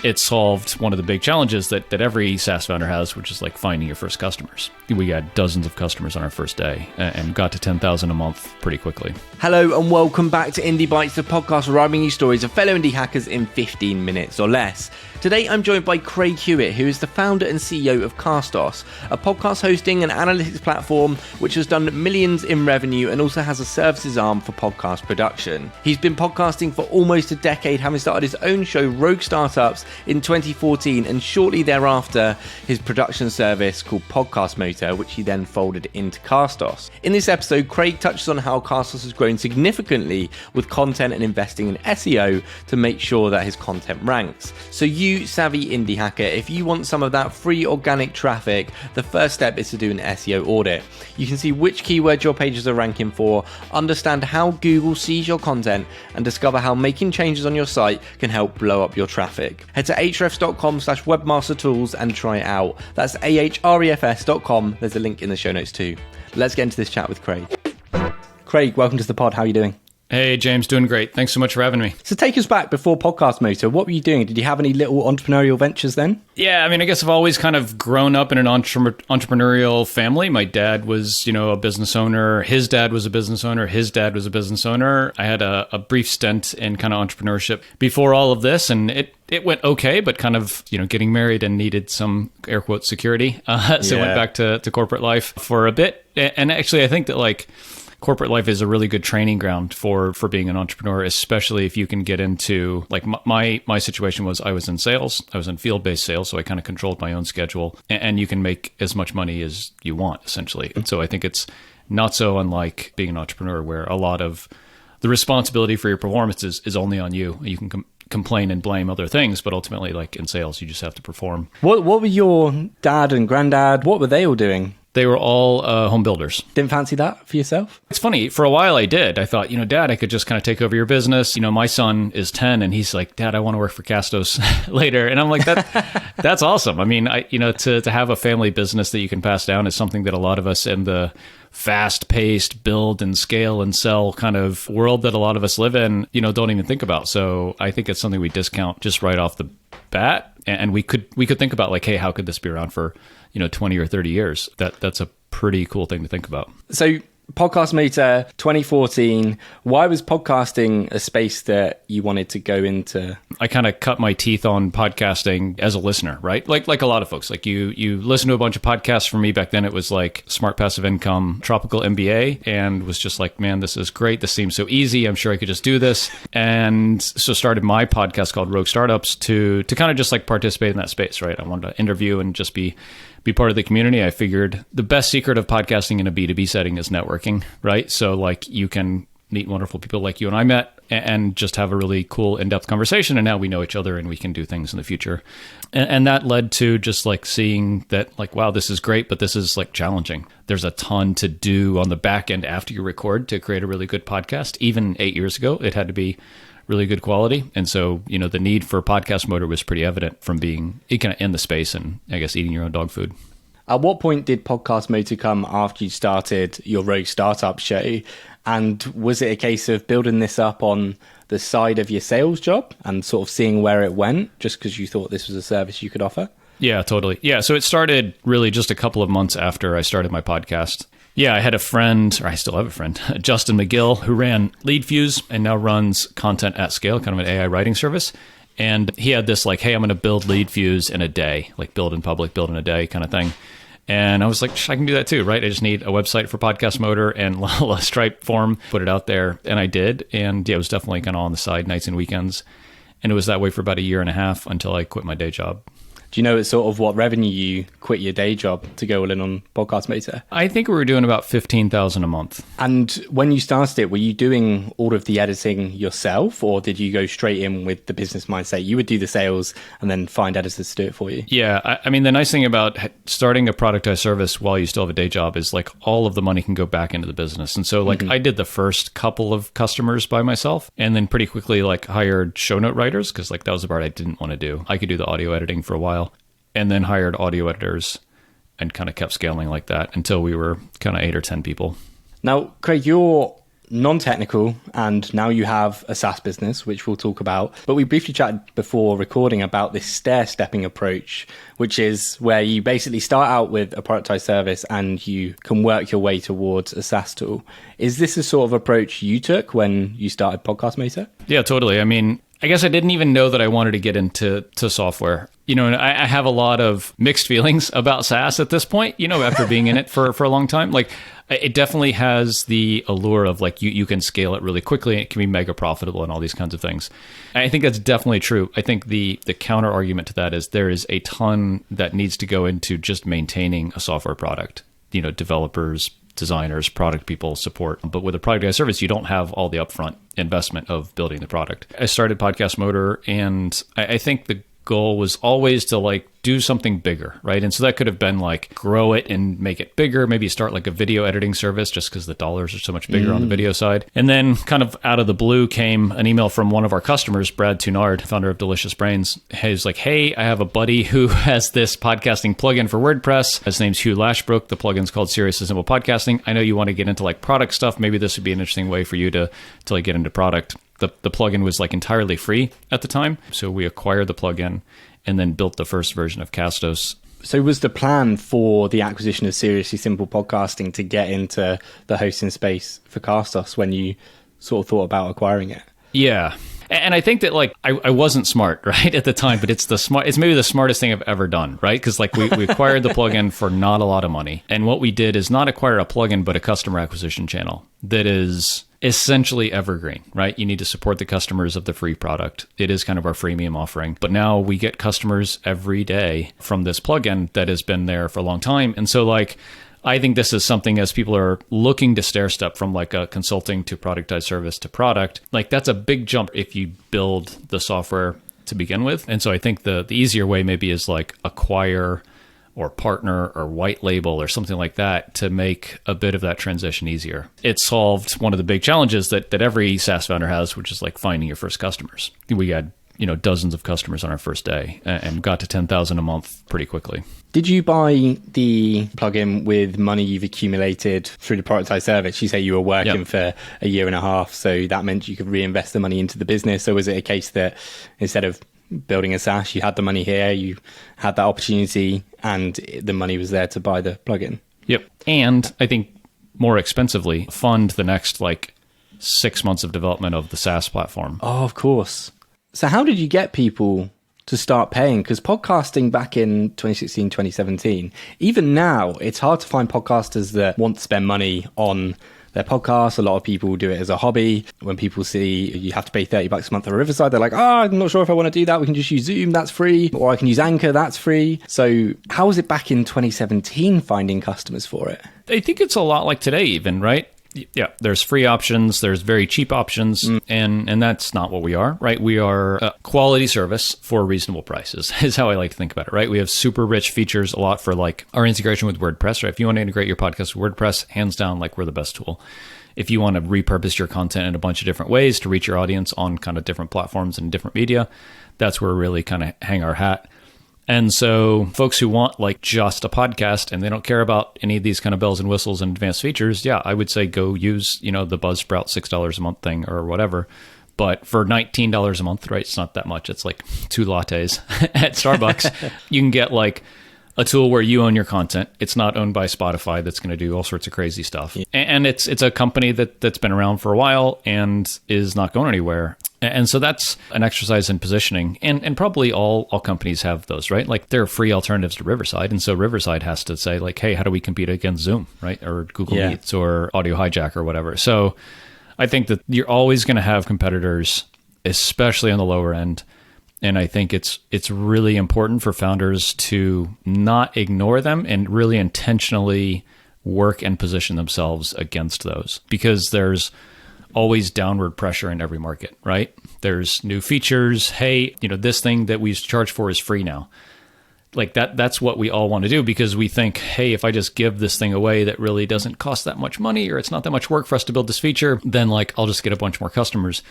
it solved one of the big challenges that every SaaS founder has, which is like finding your first customers. We got dozens of customers on our first day and got to 10,000 a month pretty quickly. Hello and welcome back to Indie Bites, the podcast where I bring you stories of fellow indie hackers in 15 minutes or less. Today I'm joined by Craig Hewitt, who is the founder and CEO of Castos, a podcast hosting and analytics platform which has done millions in revenue and also has a services arm for podcast production. He's been podcasting for almost a decade, having started his own show Rogue Startups in 2014, and shortly thereafter his production service called Podcast Motor, which he then folded into Castos. In this episode, Craig touches on how Castos has grown significantly with content and investing in SEO to make sure that his content ranks. So you savvy indie hacker, if you want some of that free organic traffic, the first step is to do an SEO audit. You can see which keywords your pages are ranking for, understand how Google sees your content, and discover how making changes on your site can help blow up your traffic. Head to ahrefs.com/webmastertools and try it out. That's ahrefs.com. There's a link in the show notes too. Let's get into this chat with Craig. Craig, welcome to the pod. How are you doing? Hey, James, doing great. Thanks so much for having me. So take us back before Podcast Motor. What were you doing? Did you have any little entrepreneurial ventures then? Yeah, I mean, I guess I've always kind of grown up in an entrepreneurial family. My dad was, a business owner. His dad was a business owner. His dad was a business owner. I had a brief stint in kind of entrepreneurship before all of this, and it went okay, but kind of, getting married and needed some air quote security. So I went back to corporate life for a bit. And actually, I think that corporate life is a really good training ground for being an entrepreneur, especially if you can get into, my situation was I was in sales. I was in field-based sales, so I kind of controlled my own schedule, and you can make as much money as you want, essentially. And so I think it's not so unlike being an entrepreneur, where a lot of the responsibility for your performance is only on you. You can complain and blame other things, but ultimately, like in sales, you just have to perform. What were your dad and granddad, what were they all doing? They were all home builders. Didn't fancy that for yourself? It's funny. For a while I did. I thought, Dad, I could just kind of take over your business. My son is 10 and he's like, Dad, I want to work for Castos later. And I'm like, that's awesome. I mean, to have a family business that you can pass down is something that a lot of us in the fast-paced build and scale and sell kind of world that a lot of us live in, don't even think about. So I think it's something we discount just right off the bat. And we could think about hey, how could this be around for 20 or 30 years? That's a pretty cool thing to think about. So Podcast Motor 2014, why was podcasting a space that you wanted to go into? I kind of cut my teeth on podcasting as a listener, right? Like a lot of folks, you listen to a bunch of podcasts. For me back then, it was like Smart Passive Income, Tropical MBA, and was just like, man, this is great. This seems so easy. I'm sure I could just do this. And so started my podcast called Rogue Startups to kind of just participate in that space, right? I wanted to interview and just be part of the community. I figured the best secret of podcasting in a B2B setting is networking, right? So you can meet wonderful people like you and I met and just have a really cool in-depth conversation. And now we know each other and we can do things in the future. And that led to just seeing that wow, this is great, but this is challenging. There's a ton to do on the back end after you record to create a really good podcast. Even 8 years ago, it had to be really good quality. And so, the need for Podcast Motor was pretty evident from being kind of in the space and I guess eating your own dog food. At what point did Podcast Motor come after you started your Rogue Startup show? And was it a case of building this up on the side of your sales job and sort of seeing where it went just because you thought this was a service you could offer? Yeah, totally. Yeah. So it started really just a couple of months after I started my podcast. Yeah, I had a friend, or I still have a friend, Justin McGill, who ran LeadFuse and now runs Content at Scale, kind of an AI writing service. And he had this hey, I'm going to build LeadFuse in a day, build in public, build in a day kind of thing. And I was like, I can do that too, right? I just need a website for Podcast Motor and a Stripe form, put it out there. And I did. And yeah, it was definitely kind of on the side, nights and weekends. And it was that way for about a year and a half until I quit my day job. Do you know sort of what revenue you quit your day job to go all in on Podcast Motor? I think we were doing about $15,000 a month. And when you started it, were you doing all of the editing yourself, or did you go straight in with the business mindset? You would do the sales and then find editors to do it for you. Yeah. I mean, the nice thing about starting a productized service while you still have a day job is all of the money can go back into the business. And so I did the first couple of customers by myself and then pretty quickly hired show note writers because that was the part I didn't want to do. I could do the audio editing for a while. And then hired audio editors and kind of kept scaling like that until we were kind of 8 or 10 people. Now, Craig, you're non-technical, and now you have a SaaS business, which we'll talk about. But we briefly chatted before recording about this stair-stepping approach, which is where you basically start out with a productized service and you can work your way towards a SaaS tool. Is this the sort of approach you took when you started Podcastmator? Yeah, totally. I mean, I guess I didn't even know that I wanted to get into software. And I have a lot of mixed feelings about SaaS at this point, after being in it for a long time. Like, it definitely has the allure of like you can scale it really quickly and it can be mega profitable and all these kinds of things. And I think that's definitely true. I think the counter argument to that is there is a ton that needs to go into just maintaining a software product. Developers, designers, product people, support. But with a productized service, you don't have all the upfront investment of building the product. I started Podcast Motor, and I think the goal was always to like do something bigger, right? And so that could have been like grow it and make it bigger, maybe start like a video editing service just because the dollars are so much bigger on the video side. And then kind of out of the blue came an email from one of our customers, Brad Tunard, founder of Delicious Brains. He's like, hey, I have a buddy who has this podcasting plugin for WordPress. His name's Hugh Lashbrook. The plugin's called Serious and Simple Podcasting. I know you want to get into like product stuff. Maybe this would be an interesting way for you to like get into product. The plugin was like entirely free at the time. So we acquired the plugin and then built the first version of Castos. So was the plan for the acquisition of Seriously Simple Podcasting to get into the hosting space for Castos when you sort of thought about acquiring it? Yeah. And I think that like I wasn't smart, right, at the time, but it's maybe the smartest thing I've ever done, right? Because like we acquired the plugin for not a lot of money. And what we did is not acquire a plugin, but a customer acquisition channel that is essentially evergreen, right? You need to support the customers of the free product. It is kind of our freemium offering. But now we get customers every day from this plugin that has been there for a long time. And so like, I think this is something as people are looking to stair step from like a consulting to productized service to product, like that's a big jump if you build the software to begin with. And so I think the easier way maybe is like acquire or partner or white label or something like that to make a bit of that transition easier. It solved one of the big challenges that every SaaS founder has, which is like finding your first customers. We had dozens of customers on our first day and got to 10,000 a month pretty quickly. Did you buy the plugin with money you've accumulated through the productized service? You say you were working for a year and a half, so that meant you could reinvest the money into the business. So was it a case that instead of building a SaaS, you had the money here, you had that opportunity, and the money was there to buy the plugin? Yep. And I think more expensively, fund the next like 6 months of development of the SaaS platform. Oh, of course. So how did you get people to start paying? Because podcasting back in 2016, 2017, even now, it's hard to find podcasters that want to spend money on their podcast. A lot of people do it as a hobby. When people see you have to pay $30 a month for Riverside, they're like, I'm not sure if I want to do that. We can just use Zoom, that's free. Or I can use Anchor, that's free. So how was it back in 2017 finding customers for it? I think it's a lot like today even, right? Yeah, there's free options, there's very cheap options, and that's not what we are, right? We are a quality service for reasonable prices, is how I like to think about it, right? We have super rich features, a lot for like our integration with WordPress, right? If you want to integrate your podcast with WordPress, hands down, like we're the best tool. If you want to repurpose your content in a bunch of different ways to reach your audience on kind of different platforms and different media, that's where we really kind of hang our hat. And so folks who want like just a podcast and they don't care about any of these kind of bells and whistles and advanced features, yeah, I would say go use, the Buzzsprout $6 a month thing or whatever. But for $19 a month, right, it's not that much. It's like 2 lattes at Starbucks. You can get like a tool where you own your content. It's not owned by Spotify that's going to do all sorts of crazy stuff. Yeah. And it's a company that's been around for a while and is not going anywhere. And so that's an exercise in positioning. And probably all companies have those, right? Like there are free alternatives to Riverside. And so Riverside has to say like, hey, how do we compete against Zoom, right? Or Google Meets or Audio Hijack or whatever. So I think that you're always going to have competitors, especially on the lower end. And I think it's really important for founders to not ignore them and really intentionally work and position themselves against those, because there's always downward pressure in every market, right? There's new features. Hey, this thing that we charge for is free now. Like that's what we all want to do, because we think, hey, if I just give this thing away that really doesn't cost that much money, or it's not that much work for us to build this feature, then like I'll just get a bunch more customers.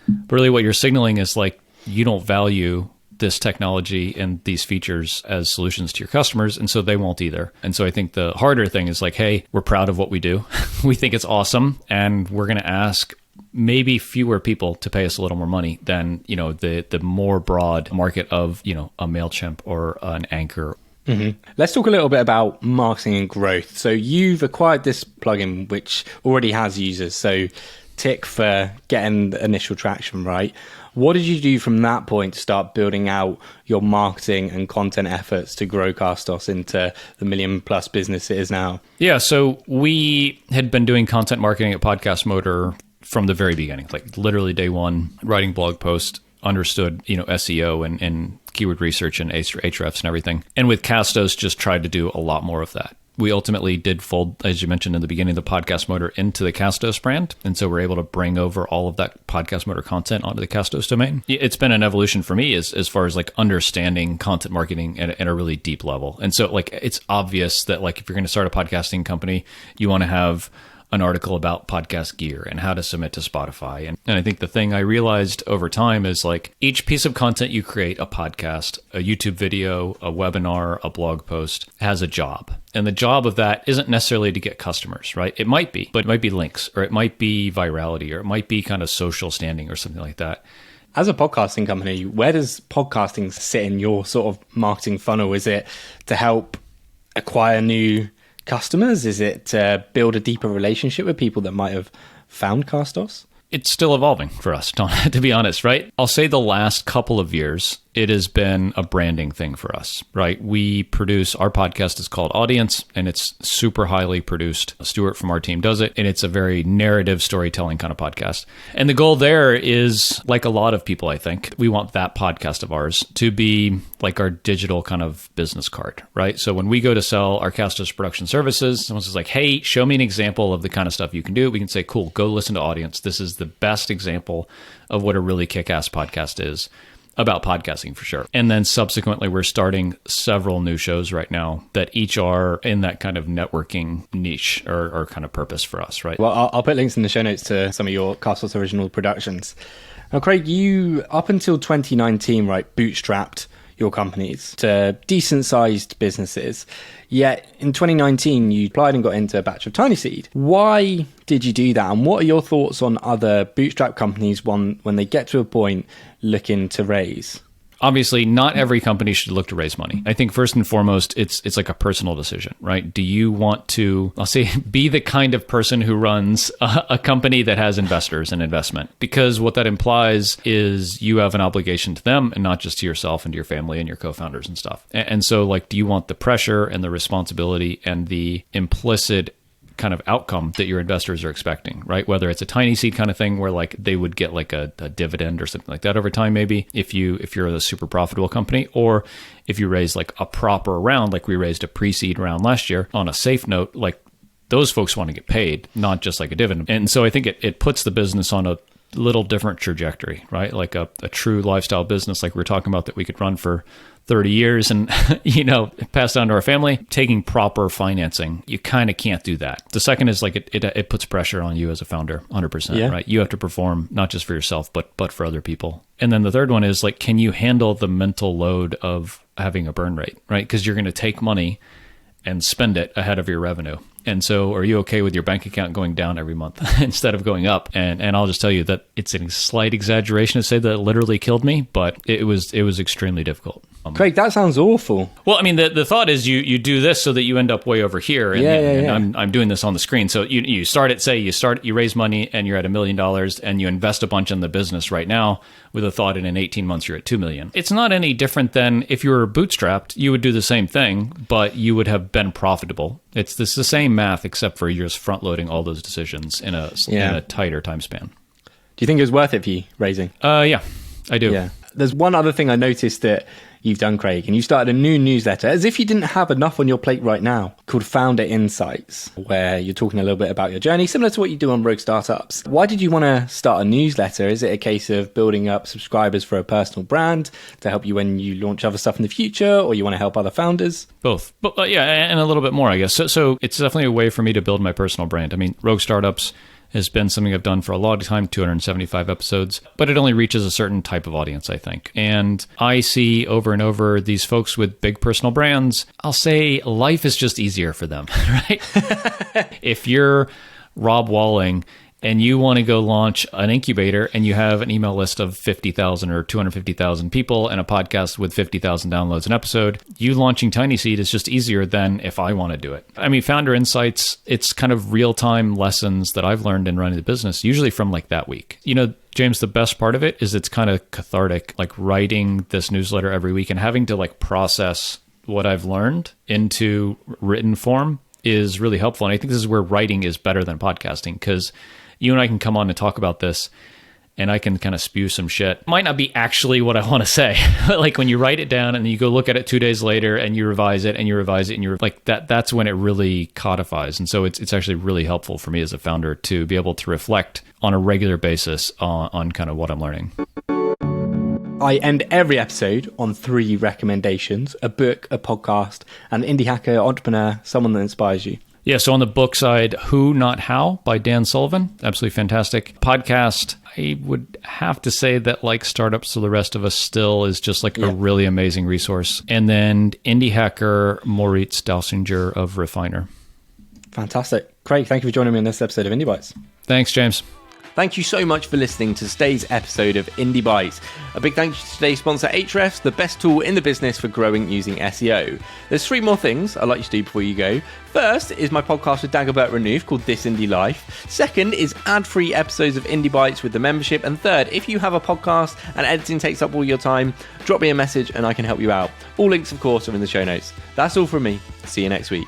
But really what you're signaling is like, you don't value this technology and these features as solutions to your customers. And so they won't either. And so I think the harder thing is like, hey, we're proud of what we do. We think it's awesome. And we're going to ask maybe fewer people to pay us a little more money than, the more broad market of, a MailChimp or an Anchor. Mm-hmm. Let's talk a little bit about marketing and growth. So you've acquired this plugin, which already has users. So tick for getting the initial traction, right? What did you do from that point to start building out your marketing and content efforts to grow Castos into the $1 million+ business it is now? Yeah, so we had been doing content marketing at Podcast Motor from the very beginning, like literally day one, writing blog posts, understood, SEO and keyword research and Ahrefs and everything. And with Castos, just tried to do a lot more of that. We ultimately did fold, as you mentioned in the beginning, the Podcast Motor into the Castos brand. And so we're able to bring over all of that Podcast Motor content onto the Castos domain. It's been an evolution for me as far as like understanding content marketing at a really deep level. And so like, it's obvious that like, if you're going to start a podcasting company, you want to have an article about podcast gear and how to submit to Spotify. And I think the thing I realized over time is like each piece of content you create, a podcast, a YouTube video, a webinar, a blog post, has a job. And the job of that isn't necessarily to get customers, right? It might be, but it might be links, or it might be virality, or it might be kind of social standing or something like that. As a podcasting company, where does podcasting sit in your sort of marketing funnel? Is it to help acquire new customers? Is it to build a deeper relationship with people that might have found Castos? It's still evolving for us, to be honest, right? I'll say the last couple of years, it has been a branding thing for us, right? We produce, our podcast is called Audience, and it's super highly produced. Stuart from our team does it, and it's a very narrative storytelling kind of podcast. And the goal there is, like a lot of people, I think, we want that podcast of ours to be like our digital kind of business card, right? So when we go to sell our Castos production services, someone says like, hey, show me an example of the kind of stuff you can do. We can say, cool, go listen to Audience. This is the best example of what a really kick-ass podcast is about podcasting for sure. And then subsequently, we're starting several new shows right now that each are in that kind of networking niche or kind of purpose for us, right? Well, I'll put links in the show notes to some of your Castos original productions. Now, Craig, you, up until 2019, right, bootstrapped your companies to decent-sized businesses. Yet in 2019, you applied and got into a batch of Tiny Seed. Why did you do that? And what are your thoughts on other bootstrap companies when they get to a point looking to raise? Obviously, not every company should look to raise money. I think first and foremost, it's like a personal decision, right? Do you want to, I'll say, be the kind of person who runs a company that has investors and investment? Because what that implies is you have an obligation to them and not just to yourself and to your family and your co-founders and stuff. And so like, do you want the pressure and the responsibility and the implicit kind of outcome that your investors are expecting, right? Whether it's a Tiny Seed kind of thing where like they would get like a dividend or something like that over time, maybe if you're a super profitable company, or if you raise like a proper round, like we raised a pre-seed round last year on a safe note, like those folks want to get paid, not just like a dividend. And so I think it puts the business on a little different trajectory, right? Like a true lifestyle business, like we were talking about, that we could run for 30 years and, pass down to our family. Taking proper financing, you kind of can't do that. The second is like it puts pressure on you as a founder, 100%, right? You have to perform not just for yourself, but for other people. And then the third one is like, can you handle the mental load of having a burn rate, right? Because you're going to take money and spend it ahead of your revenue. And so are you okay with your bank account going down every month instead of going up? And I'll just tell you that it's a slight exaggeration to say that it literally killed me, but it was extremely difficult. Craig, that sounds awful. Well, I mean, the thought is you do this so that you end up way over here. And, and I'm doing this on the screen. So you start at, say, you raise money and you're at $1 million and you invest a bunch in the business right now with a thought in 18 months you're at 2 million. It's not any different than if you were bootstrapped, you would do the same thing, but you would have been profitable. It's the same math, except for you're just front loading all those decisions in a tighter time span. Do you think it was worth it for you raising? Yeah, I do. Yeah. There's one other thing I noticed that you've done, Craig, and you started a new newsletter, as if you didn't have enough on your plate right now, called Founder Insights, where you're talking a little bit about your journey, similar to what you do on Rogue Startups. Why did you want to start a newsletter? Is it a case of building up subscribers for a personal brand to help you when you launch other stuff in the future, or you want to help other founders? Both. But yeah, and a little bit more, I guess. So it's definitely a way for me to build my personal brand. I mean, Rogue Startups, has been something I've done for a long time, 275 episodes, but it only reaches a certain type of audience, I think. And I see over and over these folks with big personal brands, I'll say life is just easier for them, right? If you're Rob Walling and you want to go launch an incubator and you have an email list of 50,000 or 250,000 people and a podcast with 50,000 downloads an episode, you launching Tiny Seed is just easier than if I want to do it. I mean, Founder Insights, it's kind of real-time lessons that I've learned in running the business, usually from like that week. You know, James, the best part of it is it's kind of cathartic, like writing this newsletter every week and having to like process what I've learned into written form is really helpful. And I think this is where writing is better than podcasting, because you and I can come on and talk about this and I can kind of spew some shit. Might not be actually what I want to say, but like when you write it down and you go look at it 2 days later and you revise it and you revise it and you're like that's when it really codifies. And so it's actually really helpful for me as a founder to be able to reflect on a regular basis on kind of what I'm learning. I end every episode on 3 recommendations: a book, a podcast, an indie hacker, entrepreneur, someone that inspires you. Yeah, so on the book side, Who Not How by Dan Sullivan, absolutely fantastic. Podcast, I would have to say that like Startups for the Rest of Us still is just like a really amazing resource. And then indie hacker Moritz Dausinger of Refiner. Fantastic. Craig, thank you for joining me in this episode of Indie Bites. Thanks, James. Thank you so much for listening to today's episode of Indie Bites. A big thank you to today's sponsor, Ahrefs, the best tool in the business for growing using SEO. There's 3 more things I'd like you to do before you go. First is my podcast with Dagobert Renouf called This Indie Life. Second is ad-free episodes of Indie Bites with the membership. And third, if you have a podcast and editing takes up all your time, drop me a message and I can help you out. All links, of course, are in the show notes. That's all from me. See you next week.